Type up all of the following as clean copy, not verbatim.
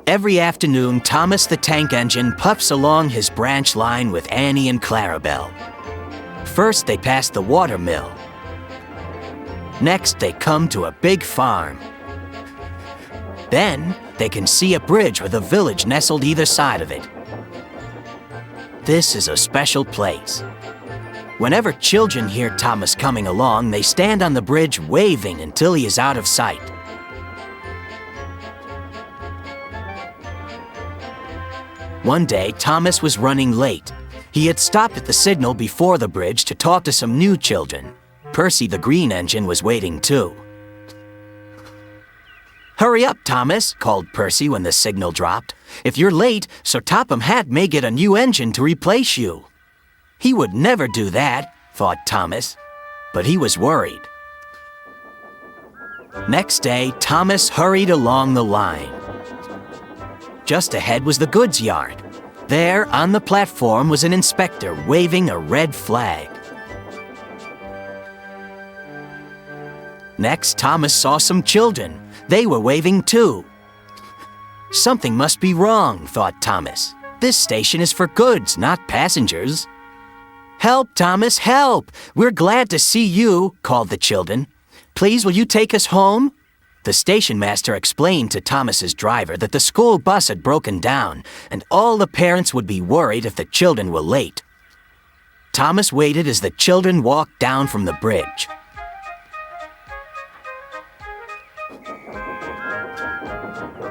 Every afternoon, Thomas the Tank Engine puffs along his branch line with Annie and Clarabelle. First, they pass the water mill. Next, they come to a big farm. Then, they can see a bridge with a village nestled either side of it. This is a special place. Whenever children hear Thomas coming along, they stand on the bridge waving until he is out of sight. One day, Thomas was running late. He had stopped at the signal before the bridge to talk to some new children. Percy the Green Engine was waiting too. "Hurry up, Thomas," called Percy when the signal dropped. "If you're late, Sir Topham Hatt may get a new engine to replace you." He would never do that, thought Thomas, but he was worried. Next day, Thomas hurried along the line. Just ahead was the goods yard. There, on the platform, was an inspector waving a red flag. Next, Thomas saw some children. They were waving too. Something must be wrong, thought Thomas. This station is for goods, not passengers. "Help, Thomas, help! We're glad to see you," called the children. "Please, will you take us home?" The station master explained to Thomas's driver that the school bus had broken down, and all the parents would be worried if the children were late. Thomas waited as the children walked down from the bridge.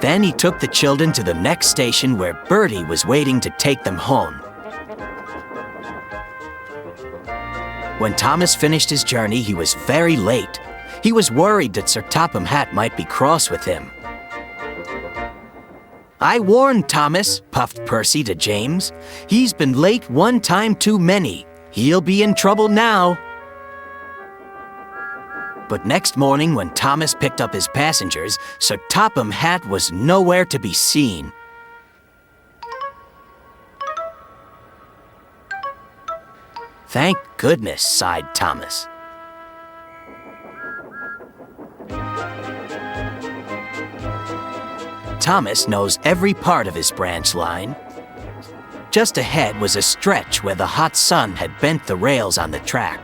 Then he took the children to the next station where Bertie was waiting to take them home. When Thomas finished his journey, he was very late. He was worried that Sir Topham Hatt might be cross with him. "I warned Thomas," puffed Percy to James. "He's been late one time too many. He'll be in trouble now." But next morning, when Thomas picked up his passengers, Sir Topham Hatt was nowhere to be seen. "Thank goodness," sighed Thomas. Thomas knows every part of his branch line. Just ahead was a stretch where the hot sun had bent the rails on the track.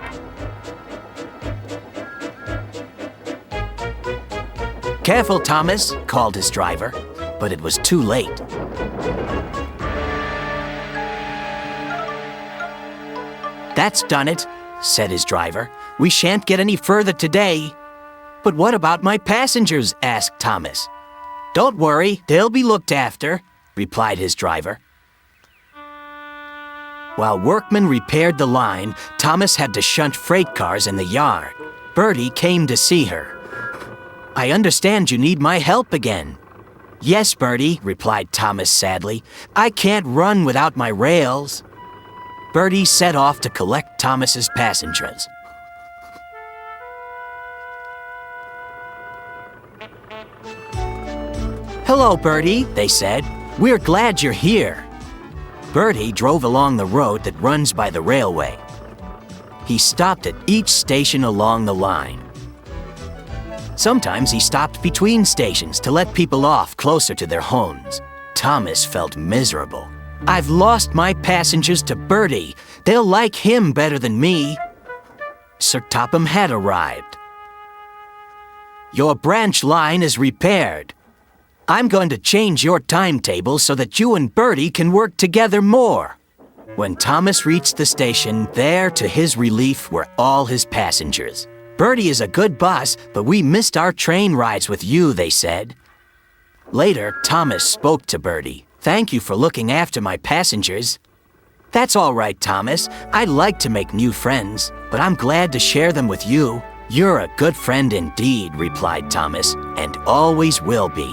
"Careful, Thomas," called his driver, but it was too late. "That's done it," said his driver. "We shan't get any further today." "But what about my passengers?" asked Thomas. "Don't worry, they'll be looked after," replied his driver. While workmen repaired the line, Thomas had to shunt freight cars in the yard. Bertie came to see her. "I understand you need my help again." "Yes, Bertie," replied Thomas sadly. "I can't run without my rails." Bertie set off to collect Thomas's passengers. "Hello, Bertie," they said. "We're glad you're here." Bertie drove along the road that runs by the railway. He stopped at each station along the line. Sometimes he stopped between stations to let people off closer to their homes. Thomas felt miserable. "I've lost my passengers to Bertie. They'll like him better than me." Sir Topham Hatt arrived. "Your branch line is repaired. I'm going to change your timetable so that you and Bertie can work together more." When Thomas reached the station, there, to his relief, were all his passengers. "Bertie is a good bus, but we missed our train rides with you," they said. Later, Thomas spoke to Bertie. "Thank you for looking after my passengers." "That's all right, Thomas. I like to make new friends, but I'm glad to share them with you." "You're a good friend indeed," replied Thomas, "and always will be."